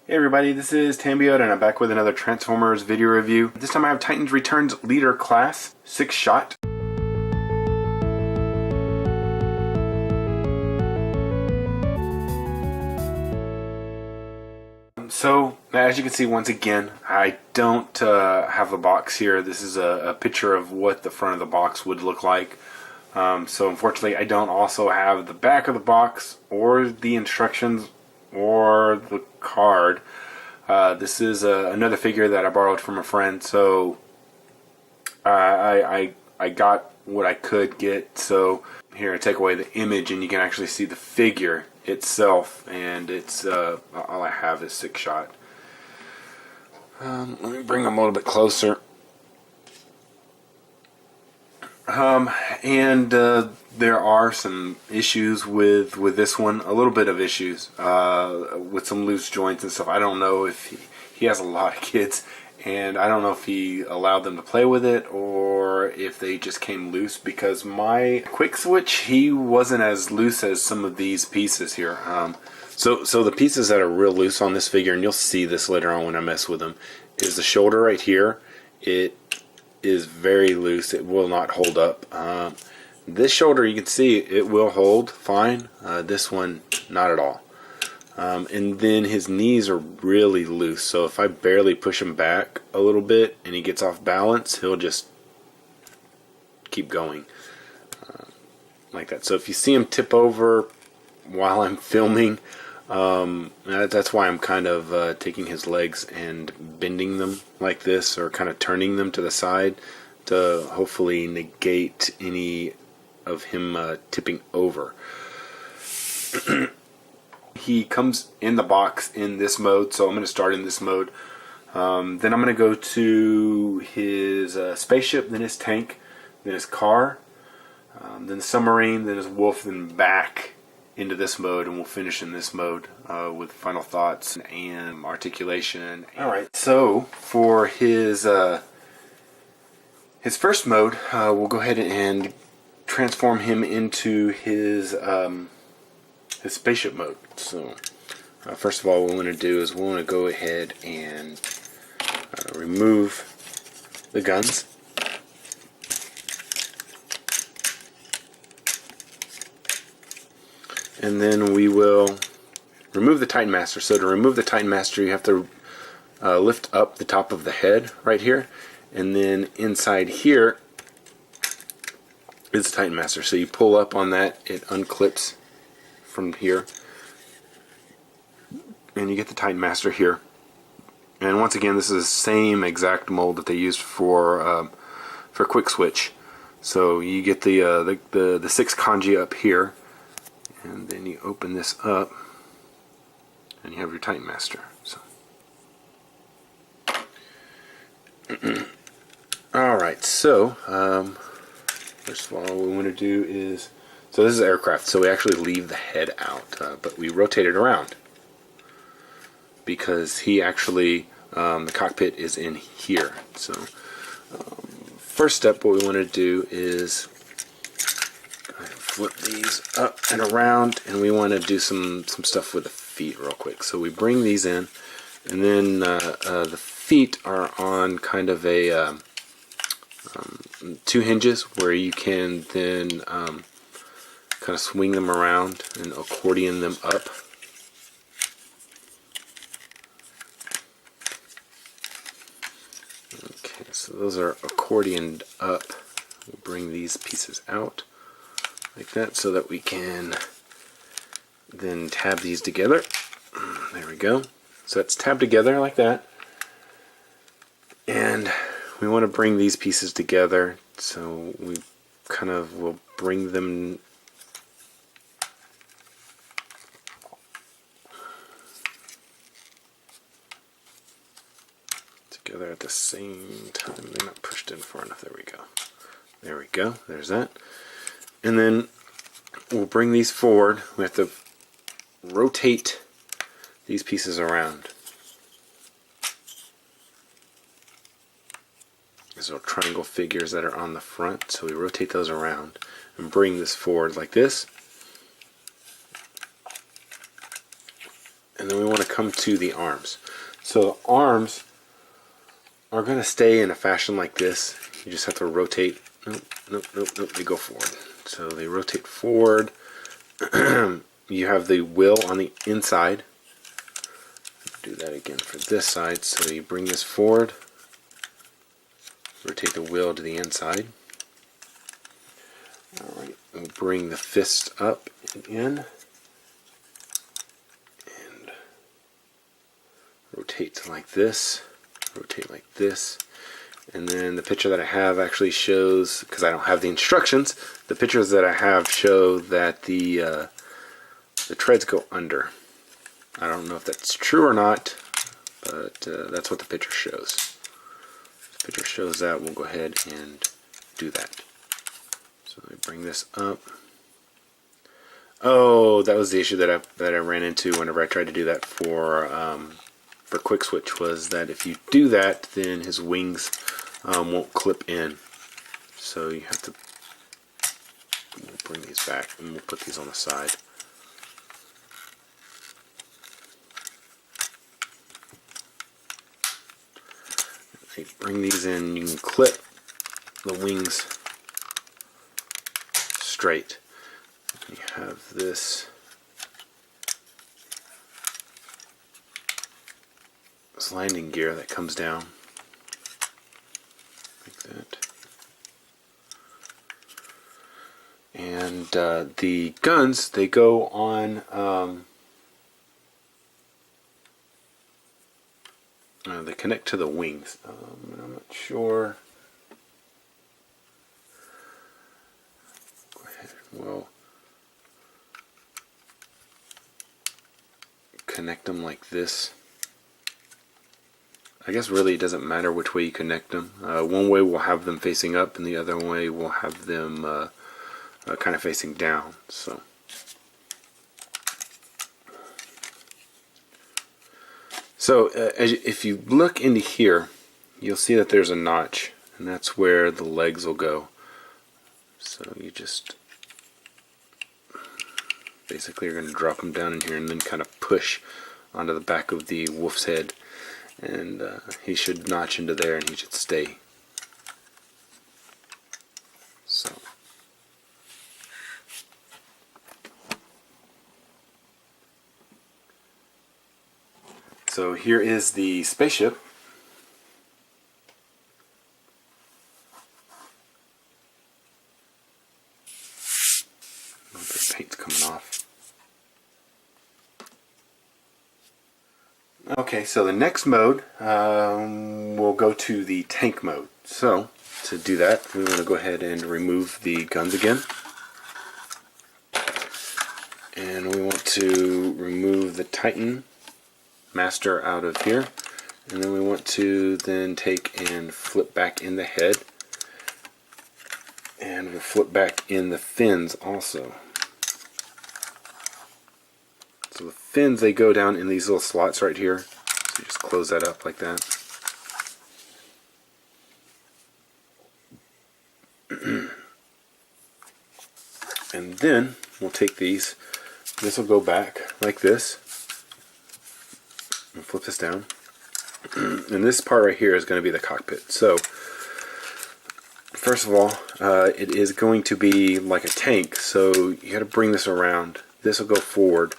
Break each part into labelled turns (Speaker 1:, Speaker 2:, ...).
Speaker 1: Hey everybody, this is Tambeyoda and I'm back with another Transformers video review. This time I have Titans Returns Leader Class 6-shot. So, as you can see once again, I don't have a box here. This is a picture of what the front of the box would look like. So unfortunately I don't also have the back of the box or the instructions or the card. This is another figure that I borrowed from a friend, so I got what I could get. So here, I take away the image and you can actually see the figure itself, and it's all I have is 6-shot. Let me bring them a little bit closer. There are some issues with this one, a little bit of issues with some loose joints and stuff. I don't know if he has a lot of kids, and I don't know if he allowed them to play with it or if they just came loose, because my quick switch, he wasn't as loose as some of these pieces here. So the pieces that are real loose on this figure, and you'll see this later on when I mess with them, is the shoulder right here. It is very loose. It will not hold up. This shoulder, you can see it will hold fine. This one, not at all. And then his knees are really loose, so if I barely push him back a little bit and he gets off balance, he'll just keep going like that. So if you see him tip over while I'm filming, that's why I'm kind of taking his legs and bending them like this, or kind of turning them to the side to hopefully negate any of him tipping over. He comes in the box in this mode, so I'm going to start in this mode. Then I'm going to go to his spaceship, then his tank, then his car, then the submarine, then his wolf, then back into this mode, and we'll finish in this mode with final thoughts and articulation. Alright, so for his first mode, we'll go ahead and transform him into his spaceship mode. So first of all, what we want to do is we want to go ahead and remove the guns. And then we will remove the Titan Master. So to remove the Titan Master, you have to lift up the top of the head right here, and then inside here is the Titan Master. So you pull up on that, it unclips from here, and you get the Titan Master here. And once again, this is the same exact mold that they used for Quick Switch. So you get the 6 kanji up here, and then you open this up, and you have your Titan Master. So, alright, so first of all, what we want to do is, so this is aircraft, so we actually leave the head out, but we rotate it around, because he actually, the cockpit is in here. So first step, what we want to do is flip these up and around, and we want to do some stuff with the feet real quick. So we bring these in, and then the feet are on kind of a 2 hinges where you can then kind of swing them around and accordion them up. Okay, so those are accordioned up. We'll bring these pieces out like that, so that we can then tab these together. There we go. So it's tabbed together like that. And we want to bring these pieces together, so we kind of will bring them together at the same time. They're not pushed in far enough. There we go. There we go. There's that. And then we'll bring these forward. We have to rotate these pieces around. These little triangle figures that are on the front, so we rotate those around and bring this forward like this. And And then we want to come to the arms. So the arms are going to stay in a fashion like this. You just have to rotate. Nope, nope, nope, nope. They go forward. So they rotate forward. You have the wheel on the inside. Do that again for this side. So you bring this forward. Rotate the wheel to the inside. Alright, we'll bring the fist up and in. And rotate like this. Rotate like this. And then the picture that I have actually shows, because I don't have the instructions, the pictures that I have show that the treads go under. I don't know if that's true or not, but that's what the picture shows. The picture shows that. We'll go ahead and do that. So let me bring this up. Oh, that was the issue that I ran into whenever I tried to do that for quick switch, was that if you do that, then his wings won't clip in. So you have to bring these back, and we'll put these on the side. If you bring these in, you can clip the wings straight. You have this landing gear that comes down like that. And the guns, they go on they connect to the wings. I'm not sure. Go ahead. We'll connect them like this. I guess really it doesn't matter which way you connect them. One way we'll have them facing up, and the other way we'll have them kind of facing down. So if you look into here, you'll see that there's a notch, and that's where the legs will go. So you just basically are going to drop them down in here and then kind of push onto the back of the wolf's head. And he should notch into there, and he should stay. So here is the spaceship. The paint's coming off. Okay, so the next mode, we'll go to the tank mode. So, to do that, we want to go ahead and remove the guns again. And we want to remove the Titan Master out of here. And then we want to then take and flip back in the head. And we'll flip back in the fins also. So the fins, they go down in these little slots right here. So you just close that up like that. And then we'll take these. This will go back like this. And flip this down. And this part right here is going to be the cockpit. So first of all, it is going to be like a tank. So you got to bring this around. This will go forward.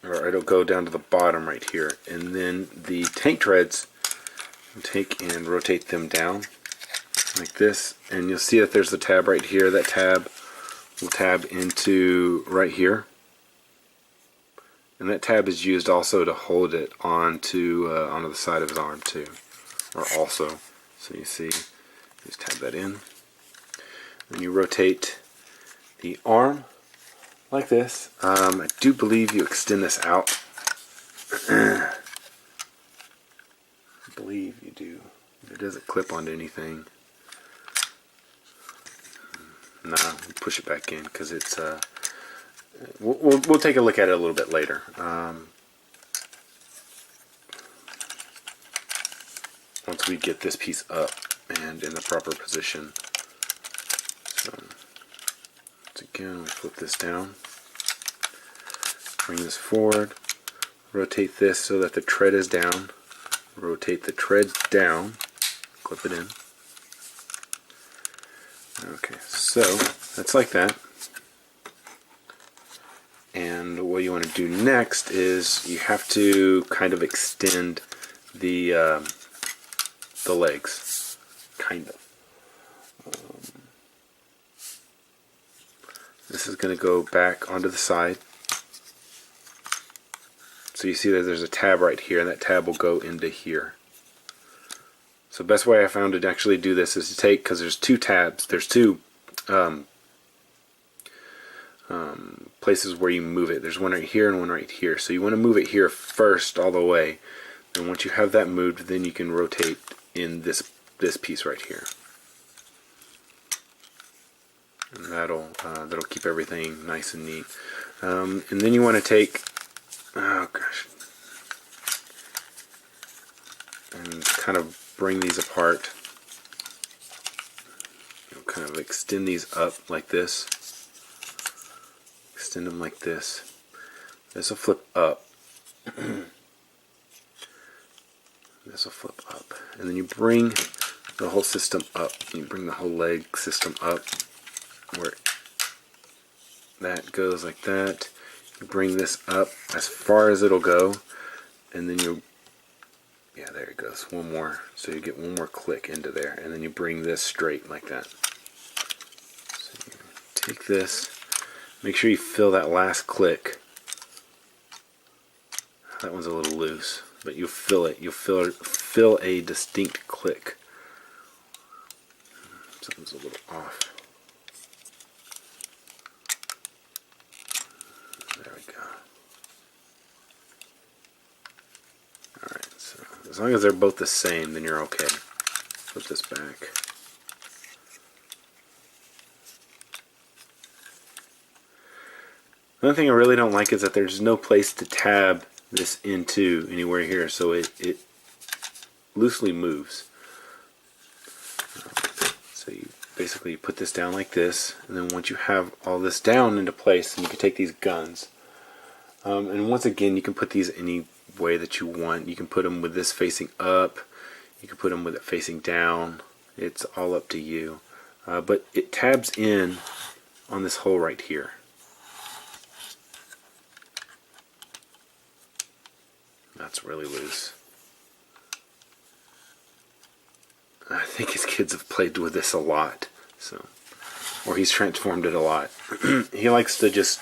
Speaker 1: Or it'll go down to the bottom right here, and then the tank treads, take and rotate them down like this, and you'll see that there's the tab right here. That tab will tab into right here, and that tab is used also to hold it onto the side of his arm too, or also. So you see, just tab that in, then you rotate the arm like this. I do believe you extend this out. I believe you do. It doesn't clip onto anything. Nah, push it back in because it's. We'll take a look at it a little bit later. Once we get this piece up and in the proper position. So. Again, we flip this down. bring this forward, rotate this so that the tread is down, rotate the tread down, clip it in. Okay, so that's like that. And what you want to do next is you have to kind of extend the legs, kind of. This is going to go back onto the side. So you see that there's a tab right here, and that tab will go into here. So the best way I found to actually do this is to take, because there's two tabs, there's two places where you move it. There's one right here and one right here. So you want to move it here first all the way. And once you have that moved, then you can rotate in this piece right here. And that'll keep everything nice and neat. And then you want to take, oh gosh, and kind of bring these apart. Kind of extend these up like this. Extend them like this. This will flip up. This will flip up. And then you bring the whole system up. You bring the whole leg system up where that goes like that. You bring this up as far as it'll go. And then you, yeah, there it goes. One more. So you get one more click into there. And then you bring this straight like that. So you take this. Make sure you fill that last click. That one's a little loose, but you fill it. You fill a distinct click. Something's a little off. There we go. Alright, so as long as they're both the same, then you're okay. Flip this back. Another thing I really don't like is that there's no place to tab this into anywhere here, so it loosely moves. So you basically put this down like this, and then once you have all this down into place, then you can take these guns. And once again, you can put these any way that you want. You can put them with this facing up, you can put them with it facing down. It's all up to you. But it tabs in on this hole right here. That's really loose. I think his kids have played with this a lot, so, or he's transformed it a lot. He likes to just,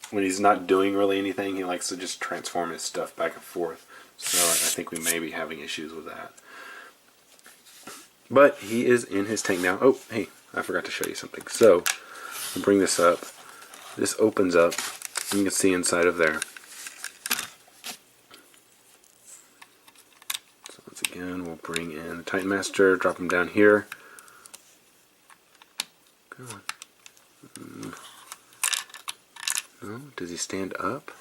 Speaker 1: when he's not doing really anything, he likes to just transform his stuff back and forth. So I think we may be having issues with that. But he is in his tank now. Oh, hey, I forgot to show you something. So I'll bring this up. This opens up. You can see inside of there. Again, we'll bring in the Titan Master, drop him down here. Come on. No, does he stand up?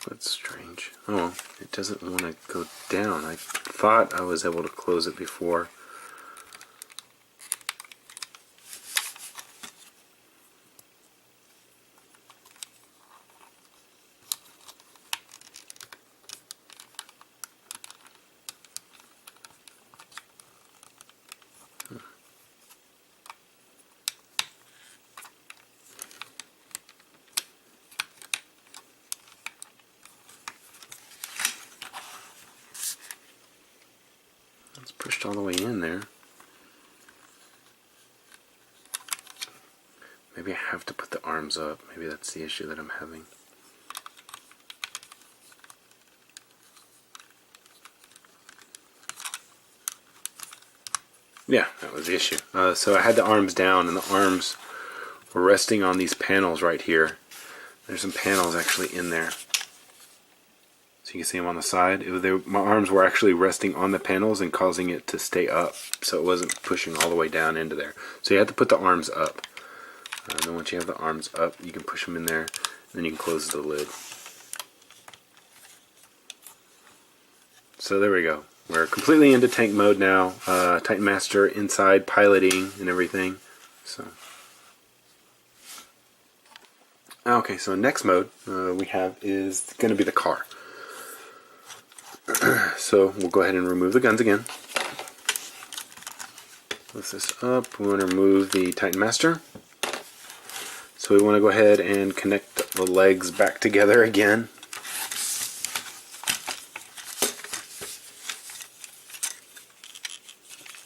Speaker 1: That's strange. Oh, well, it doesn't want to go down. I thought I was able to close it before. It's pushed all the way in there. Maybe I have to put the arms up. Maybe that's the issue that I'm having. Yeah, that was the issue. So I had the arms down, and the arms were resting on these panels right here. There's some panels actually in there. So you can see them on the side. My arms were actually resting on the panels and causing it to stay up, so it wasn't pushing all the way down into there. So you have to put the arms up. And then once you have the arms up, you can push them in there, and then you can close the lid. So there we go. We're completely into tank mode now. Titan Master inside, piloting and everything. So okay, so next mode we have is going to be the car. So we'll go ahead and remove the guns again. Lift this up. We want to remove the Titan Master. So we want to go ahead and connect the legs back together again.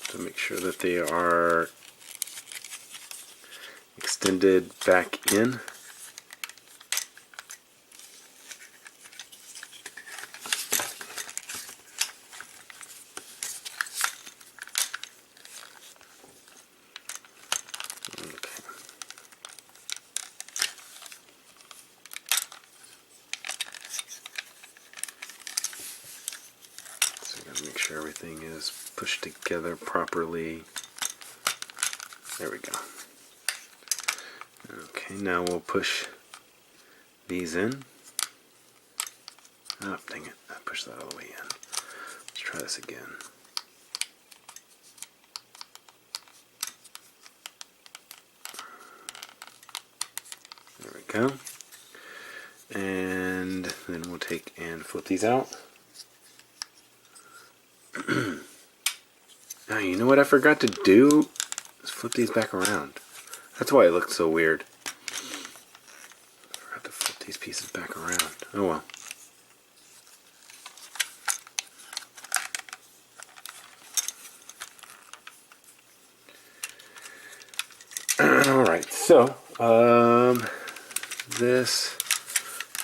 Speaker 1: To make sure that they are extended back in. Make sure everything is pushed together properly. There we go. Okay, now we'll push these in. Oh, dang it. I pushed that all the way in. Let's try this again. There we go. And then we'll take and flip these out. Now, you know what I forgot to do? Is flip these back around. That's why it looked so weird. I forgot to flip these pieces back around. Oh well. Alright, so,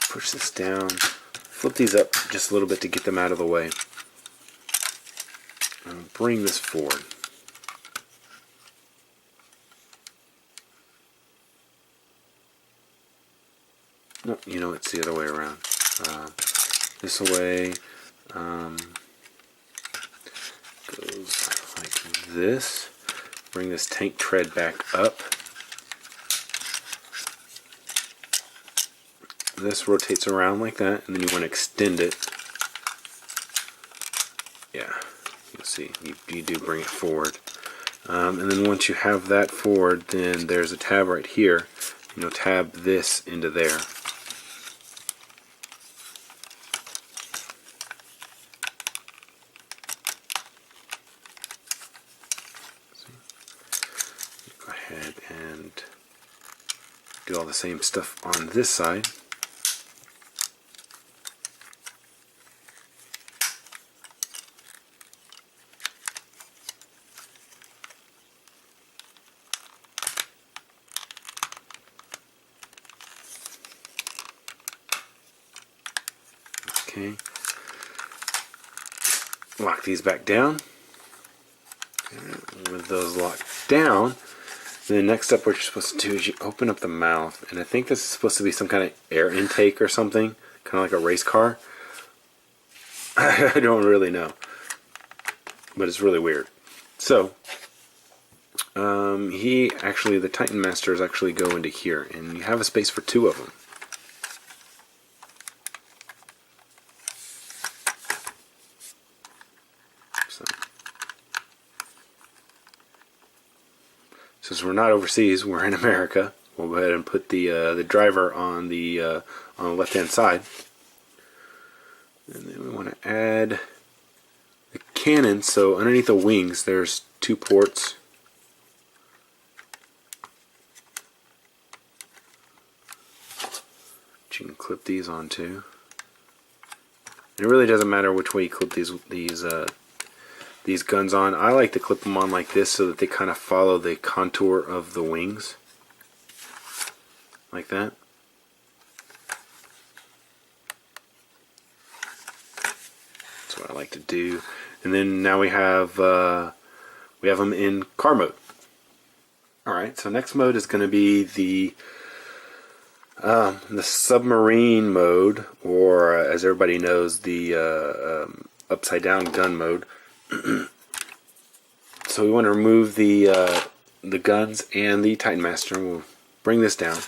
Speaker 1: push this down, flip these up just a little bit to get them out of the way. And bring this forward. No, you know, it's the other way around. This way goes like this. Bring this tank tread back up. This rotates around like that, and then you want to extend it. Yeah, you'll see, you do bring it forward. And then once you have that forward, then there's a tab right here. Tab this into there. Go ahead and do all the same stuff on this side. Okay. Lock these back down. With those locked down, the next step what you're supposed to do is you open up the mouth, and I think this is supposed to be some kind of air intake or something, kind of like a race car. I don't really know, but it's really weird. So, the Titan Masters actually go into here, and you have a space for two of them. Since we're not overseas, we're in America. We'll go ahead and put the driver on the left-hand side, and then we want to add the cannon. So underneath the wings, there's two ports. That you can clip these onto. And it really doesn't matter which way you clip these guns on. I like to clip them on like this so that they kind of follow the contour of the wings. Like that. That's what I like to do. And then now we have we have them in car mode. Alright, so next mode is going to be the submarine mode, or as everybody knows, the upside down gun mode. So we want to remove the guns and the Titan Master, and we'll bring this down.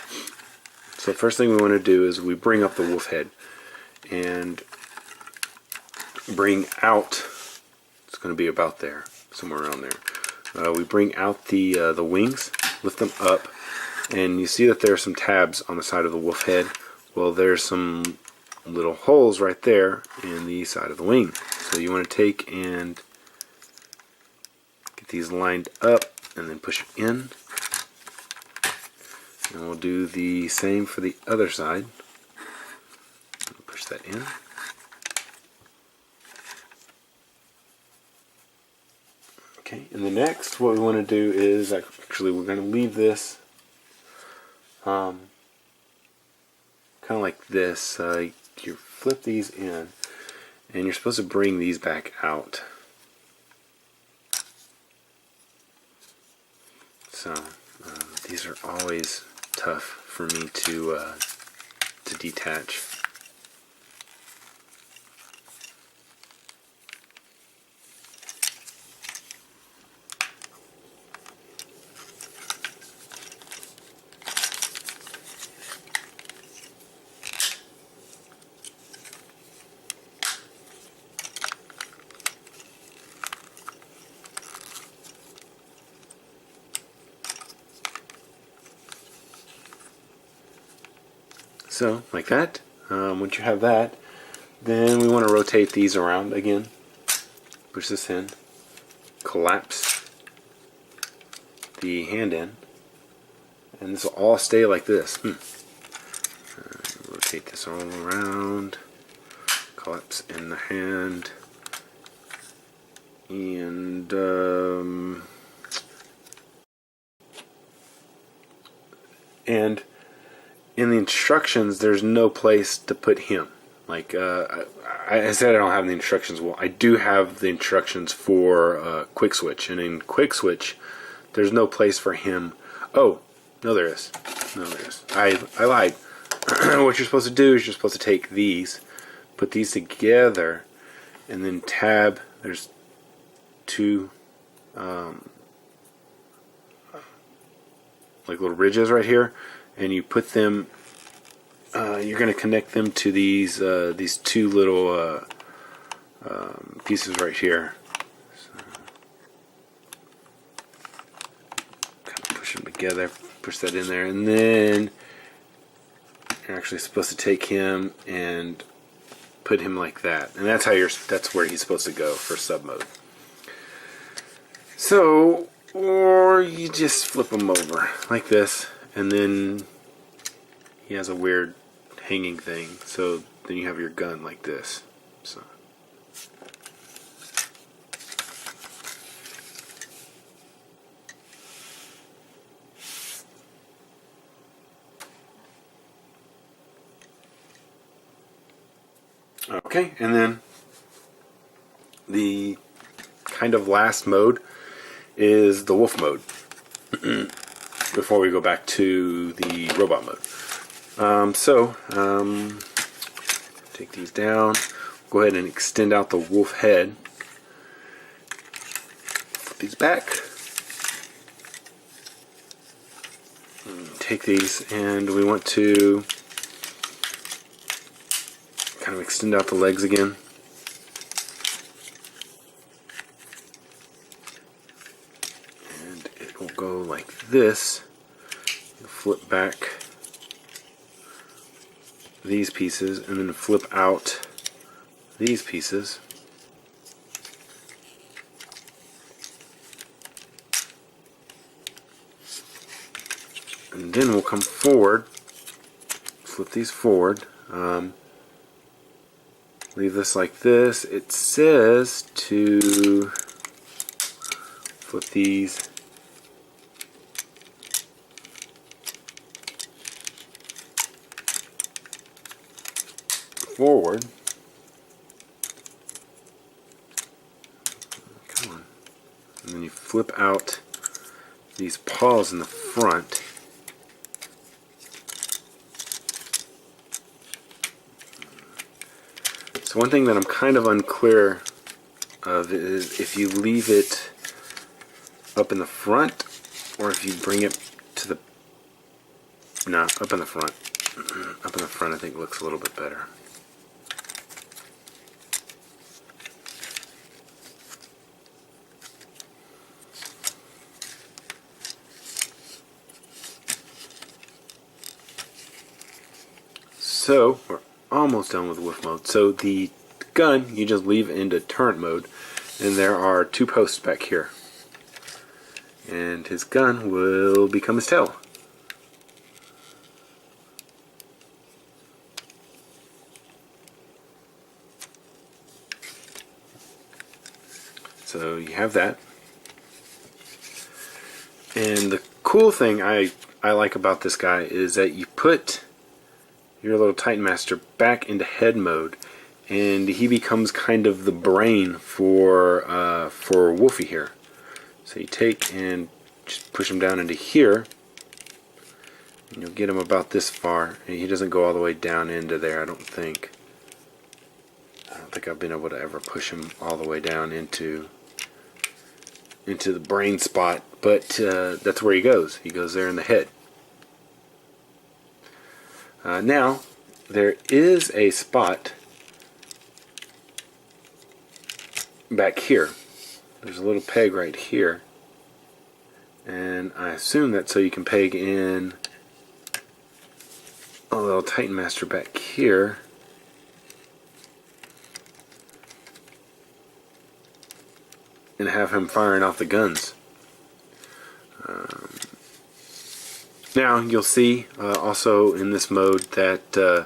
Speaker 1: So the first thing we want to do is we bring up the wolf head and bring out, it's going to be about there, somewhere around there. We bring out the wings, lift them up, and you see that there are some tabs on the side of the wolf head. Well, there's some little holes right there in the side of the wing. So you want to take and get these lined up and then push it in. And we'll do the same for the other side. Push that in. Okay, and the next, what we want to do is, actually we're going to leave this kind of like this. You flip these in, and you're supposed to bring these back out. So these are always tough for me to detach. So, like that. Once you have that, then we want to rotate these around again. Push this in. Collapse the hand in. And this will all stay like this. Rotate this all around. Collapse in the hand. And in the instructions, there's no place to put him. Like I said, I don't have the instructions. Well, I do have the instructions for Quick Switch, and in Quick Switch, there's no place for him. Oh, no, there is. No, there is. I lied. What you're supposed to do is you're supposed to take these, put these together, and then tab. There's two like little ridges right here, and you put them. You're going to connect them to these two little pieces right here. So, kind of push them together. Push that in there, and then you're actually supposed to take him and put him like that, and that's how that's where he's supposed to go for sub mode. So, or you just flip him over like this, and then he has a weird hanging thing. So then you have your gun like this. So. Okay, and then the kind of last mode is the wolf mode. Before we go back to the robot mode. Take these down. Go ahead and extend out the wolf head. Put these back. Take these, and we want to kind of extend out the legs again. And it will go like this. You'll flip back these pieces, and then flip out these pieces. And then we'll come forward, flip these forward, leave this like this. It says to flip these forward. Come on. and then you flip out these paws in the front. So one thing that I'm kind of unclear of is if you leave it up in the front or if you bring it to the... No, up in the front. Up in the front I think looks a little bit better. So we're almost done with wolf mode. So the gun you just leave into turret mode, and there are 2 posts back here, and his gun will become his tail. So you have that, and the cool thing I like about this guy is that you put your little Titan Master back into head mode, and he becomes kind of the brain for Wolfie here. So you take and just push him down into here, and you'll get him about this far. And he doesn't go all the way down into there, I don't think. I don't think I've been able to ever push him all the way down into the brain spot, but that's where he goes. He goes there in the head. Now, there is a spot back here. There's a little peg right here, and I assume that's so you can peg in a little Titan Master back here. And have him firing off the guns. Now you'll see also in this mode that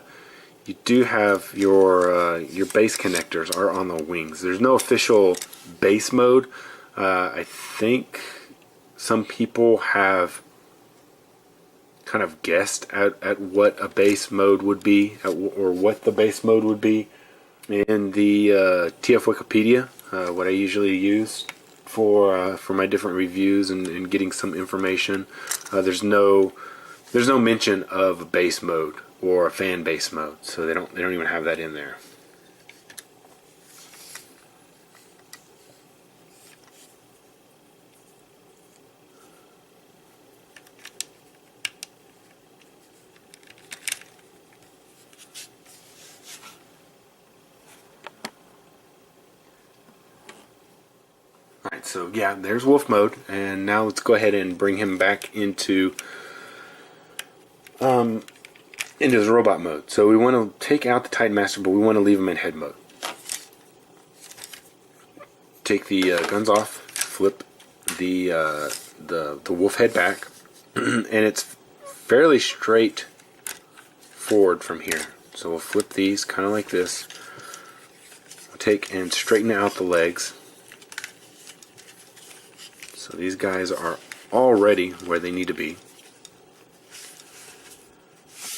Speaker 1: you do have your base connectors are on the wings. There's no official base mode. I think some people have kind of guessed at what a base mode would be, or what the base mode would be in the TF Wikipedia. What I usually use for my different reviews and getting some information. There's no mention of a base mode or a fan base mode, so they don't even have that in there. Alright, so yeah, there's wolf mode, and now let's go ahead and bring him back into his robot mode. So we want to take out the Titan Master, but we want to leave him in head mode. Take the guns off, flip the wolf head back, and it's fairly straight forward from here. So we'll flip these kind of like this. We'll take and straighten out the legs. So these guys are already where they need to be.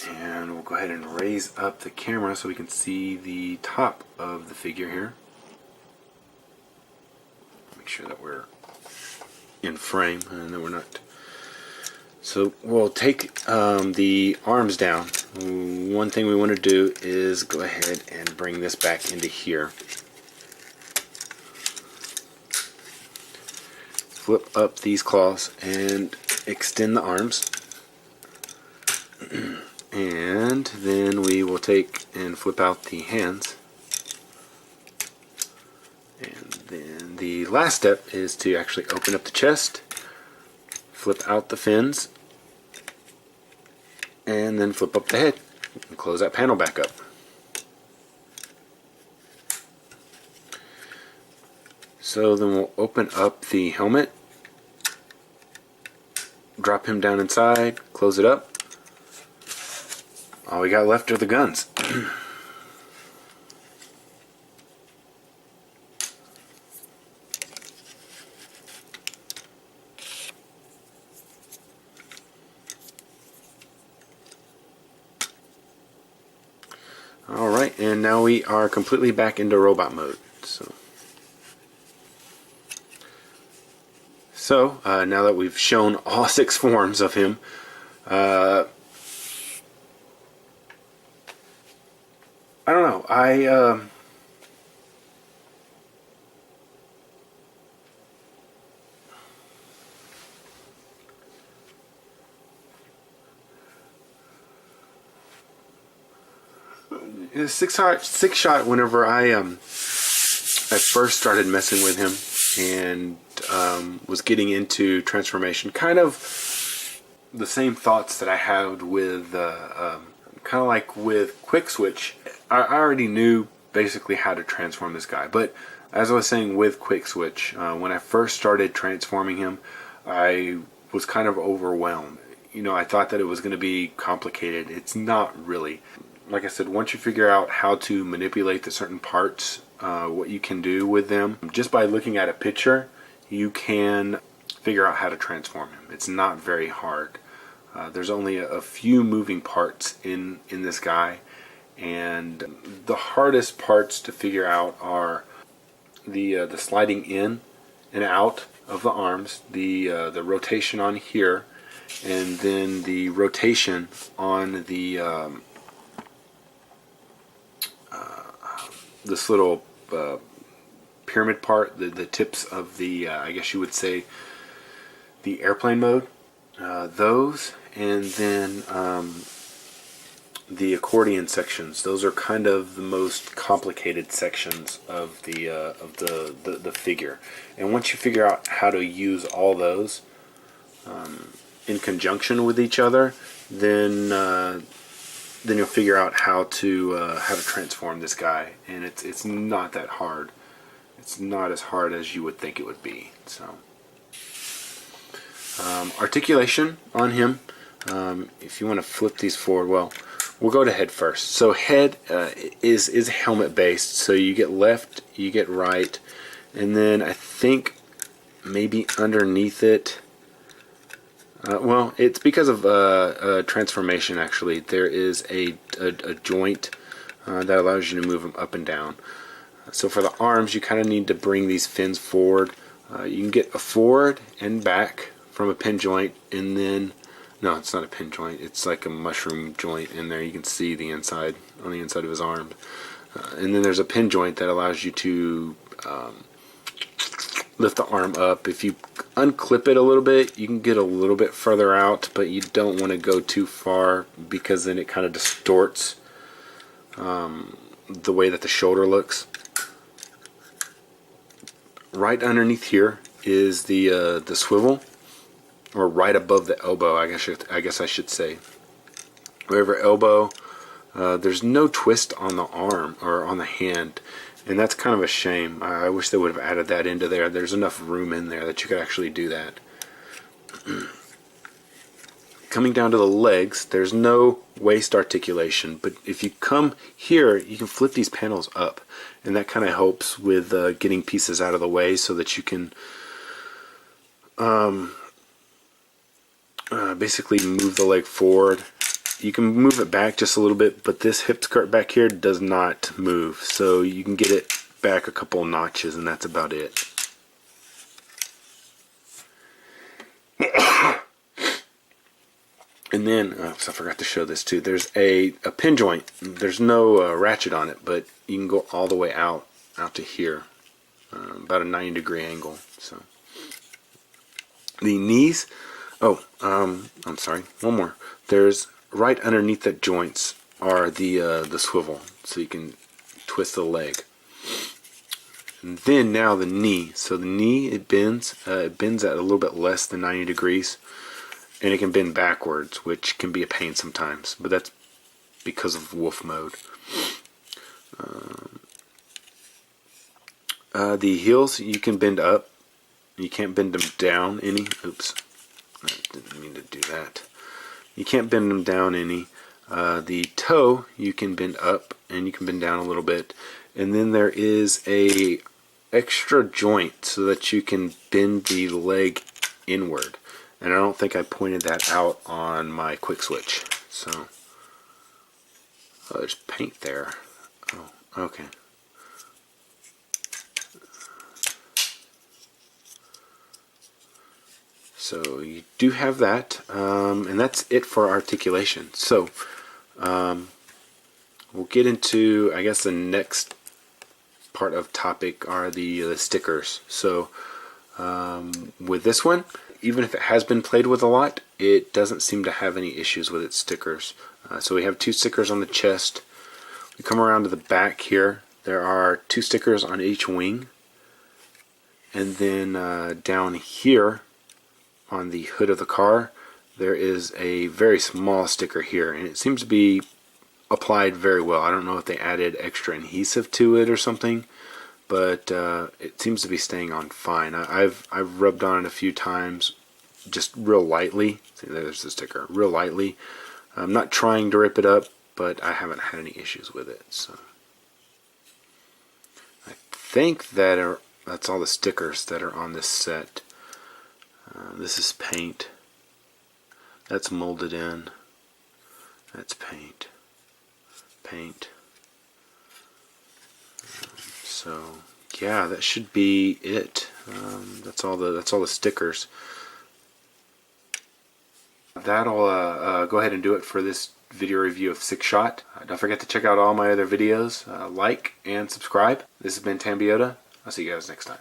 Speaker 1: And we'll go ahead and raise up the camera so we can see the top of the figure here. Make sure that we're in frame and that we're not. So we'll take the arms down. One thing we want to do is go ahead and bring this back into here. Flip up these claws and extend the arms. And then we will take and flip out the hands. And then the last step is to actually open up the chest, flip out the fins, and then flip up the head and close that panel back up. So then we'll open up the helmet, drop him down inside, close it up. All we got left are the guns. Alright, and now we are completely back into robot mode. So So now that we've shown all 6 forms of him, I don't know. Six shot. Whenever I first started messing with him and was getting into transformation, kind of the same thoughts that I had with kind of like with quick switch. I already knew basically how to transform this guy, but as I was saying with quick switch, when I first started transforming him, I was kind of overwhelmed. I thought that it was going to be complicated. It's not really. Like I said, once you figure out how to manipulate the certain parts, what you can do with them, just by looking at a picture, you can figure out how to transform him. It's not very hard. There's only a few moving parts in this guy, and the hardest parts to figure out are the sliding in and out of the arms, the rotation on here, and then the rotation on the this little pyramid part, the tips of the I guess you would say the airplane mode, those, and then the accordion sections. Those are kind of the most complicated sections of the figure. And once you figure out how to use all those in conjunction with each other, then you'll figure out how to transform this guy. And it's not that hard. It's not as hard as you would think it would be. So articulation on him. If you want to flip these forward, well, we'll go to head first. So head is helmet based. So you get left, you get right, and then I think maybe underneath it. Well, it's because of transformation. Actually, there is a joint that allows you to move them up and down. So for the arms, you kind of need to bring these fins forward. You can get a forward and back from a pin joint, and then no, it's not a pin joint. It's like a mushroom joint in there. You can see the inside on the inside of his arm, and then there's a pin joint that allows you to lift the arm up. If you unclip it a little bit, you can get a little bit further out, but you don't want to go too far because then it kind of distorts the way that the shoulder looks. Right underneath here is the swivel, or right above the elbow, I guess I should say. Wherever elbow, there's no twist on the arm or on the hand, and that's kind of a shame. I wish they would have added that into there. There's enough room in there that you could actually do that. Coming down to the legs, there's no waist articulation, but if you come here, you can flip these panels up, and that kind of helps with getting pieces out of the way so that you can basically move the leg forward. You can move it back just a little bit, but this hip skirt back here does not move, so you can get it back a couple notches, and that's about it. And then, I forgot to show this too, there's a pin joint. There's no ratchet on it, but you can go all the way out to here, about a 90-degree angle. So the knees, I'm sorry, one more. There's right underneath the joints are the swivel, so you can twist the leg. And then now the knee. So the knee, it bends at a little bit less than 90 degrees, and it can bend backwards, which can be a pain sometimes, but that's because of wolf mode. The heels you can bend up. You can't bend them down any. Oops, I didn't mean to do that. You can't bend them down any. The toe you can bend up, and you can bend down a little bit. And then there is a extra joint so that you can bend the leg inward. And I don't think I pointed that out on my quick switch. So, there's paint there. Oh, okay. So you do have that, and that's it for articulation. So we'll get into, I guess, the next part of topic are the stickers. So with this one, even if it has been played with a lot, it doesn't seem to have any issues with its stickers. So we have 2 stickers on the chest. We come around to the back here. There are 2 stickers on each wing. And then down here on the hood of the car, there is a very small sticker here, and it seems to be applied very well. I don't know if they added extra adhesive to it or something, but it seems to be staying on fine. I've rubbed on it a few times, just real lightly. See, there's the sticker, real lightly. I'm not trying to rip it up, but I haven't had any issues with it. So I think that's all the stickers that are on this set. This is paint. That's molded in. That's paint. Paint. So yeah, that should be it. That's all the stickers. That'll go ahead and do it for this video review of Six Shot. Don't forget to check out all my other videos. Like and subscribe. This has been Tambeyoda. I'll see you guys next time.